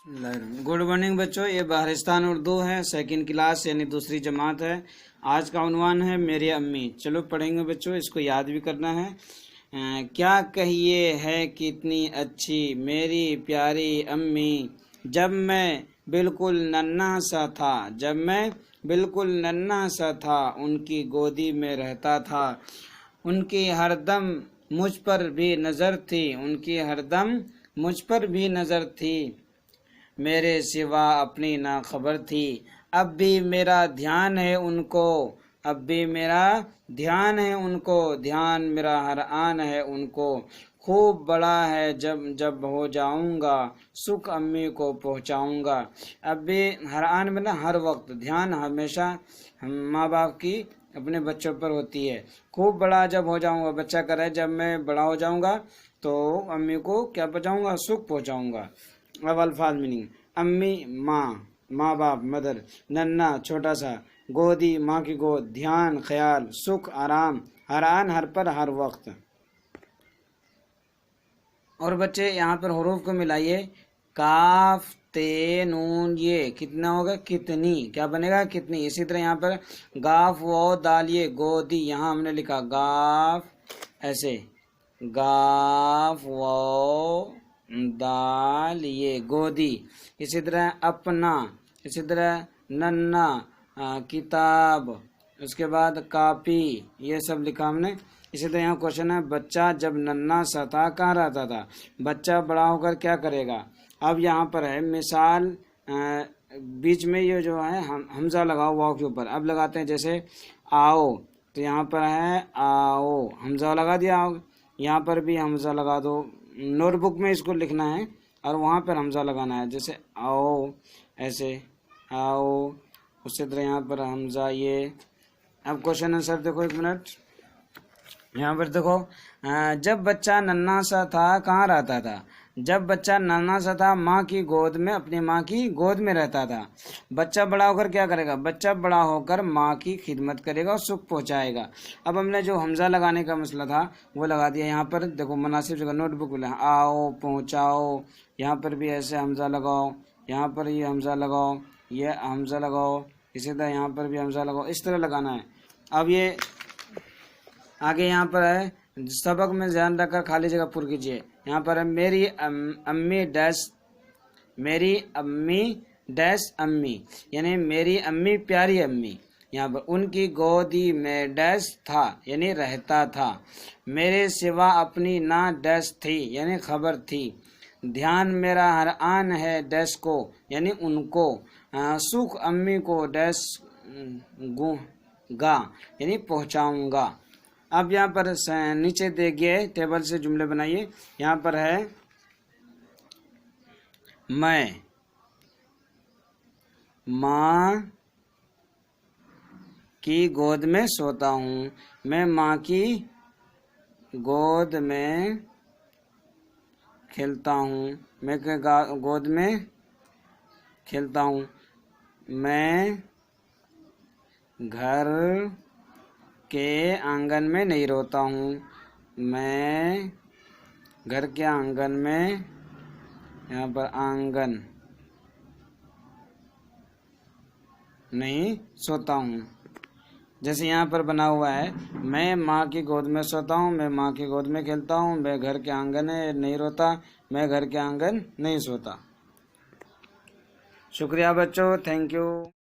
Good morning बच्चों, ये बहरिस्तान उर्दू है, सेकंड क्लास यानी दूसरी जमात है। आज का उन्वान है मेरी अम्मी। चलो पढ़ेंगे बच्चों, इसको याद भी करना है। क्या कहिए है कितनी अच्छी मेरी प्यारी अम्मी, जब मैं बिल्कुल नन्हा सा था, जब मैं बिल्कुल नन्हा सा था उनकी गोदी में रहता था। उनकी हरदम मुझ पर भी नज़र थी, उनकी हरदम मुझ पर भी नज़र थी, मेरे सिवा अपनी ना खबर थी। अब भी मेरा ध्यान है उनको, अब भी मेरा ध्यान है उनको, ध्यान मेरा हर आन है उनको। खूब बड़ा है जब जब हो जाऊंगा, सुख अम्मी को पहुंचाऊंगा। अब भी हर आन में ना हर वक्त, ध्यान हमेशा माँ बाप की अपने बच्चों पर होती है। खूब बड़ा जब हो जाऊंगा, बच्चा कह रहा है जब मैं बड़ा हो जाऊंगा तो अम्मी को क्या पहुंचाऊंगा, सुख पहुंचाऊंगा। अब अल्फाज मीनिंग। अम्मी माँ, माँ बाप मदर। नन्ना छोटा सा। गोदी माँ की गोद। ध्यान ख्याल। सुख आराम। हरान हर पर हर वक्त। और बच्चे यहाँ पर हरूफ को मिलाइए। काफ ते नून ये कितना होगा, कितनी। क्या बनेगा, कितनी। इसी तरह यहाँ पर गाफ वो दाल ये गोदी, यहाँ हमने लिखा गाफ ऐसे, गाफ वो दाल ये गोदी। इसी तरह अपना, इसी तरह नन्ना, किताब, उसके बाद कापी, ये सब लिखा हमने। इसी तरह यहाँ क्वेश्चन है, बच्चा जब नन्ना सा था कहाँ रहता था, बच्चा बड़ा होकर क्या करेगा। अब यहाँ पर है मिसाल, बीच में ये जो है हमजा लगाओ वाव के ऊपर। अब लगाते हैं जैसे आओ, तो यहाँ पर है आओ, हमजा लगा दिया। आओ यहाँ पर भी हमजा लगा दो। नोटबुक में इसको लिखना है और वहाँ पर हमजा लगाना है, जैसे आओ ऐसे आओ, उसी तरह यहाँ पर हमजा ये। अब क्वेश्चन आंसर देखो, एक मिनट। यहाँ पर देखो, जब बच्चा नन्हा सा था कहाँ रहता था, जब बच्चा नन्हा सा था माँ की गोद में, अपनी माँ की गोद में रहता था। बच्चा बड़ा होकर क्या करेगा, बच्चा बड़ा होकर माँ की खिदमत करेगा और सुख पहुँचाएगा। अब हमने जो हमजा लगाने का मसला था वो लगा दिया। यहाँ पर देखो मुनासिब जगह नोटबुक में आओ पहुँचाओ, यहाँ पर भी ऐसे हमजा लगाओ, यहाँ पर ये हमजा लगाओ, ये हमजा लगाओ, इसी तरह यहाँ पर भी हमजा लगाओ, इस तरह लगाना है। अब ये आगे यहाँ पर है, सबक में ध्यान रखकर खाली जगह पूरी कीजिए। यहाँ पर है मेरी अम्मी डैश, मेरी अम्मी डैश अम्मी, यानी मेरी अम्मी प्यारी अम्मी। यहाँ पर उनकी गोदी में डैश था, यानी रहता था। मेरे सिवा अपनी ना डैश थी, यानी खबर थी। ध्यान मेरा हर आन है डैश को, यानी उनको। सुख अम्मी को डैश गा, यानी पहुँचाऊँगा। अब यहाँ पर नीचे देखिए, टेबल से जुमले बनाइए। यहाँ पर है मैं माँ की गोद में सोता हूँ, मैं माँ की गोद में खेलता हूँ, मैं गोद में खेलता हूँ। मैं घर के आंगन में नहीं रोता हूँ, मैं घर के आंगन में, यहाँ पर आंगन नहीं सोता हूँ। जैसे यहाँ पर बना हुआ है, मैं माँ की गोद में सोता हूँ, मैं माँ की गोद में खेलता हूँ, मैं घर के आंगन में नहीं रोता, मैं घर के आंगन नहीं सोता। शुक्रिया बच्चों, थैंक यू।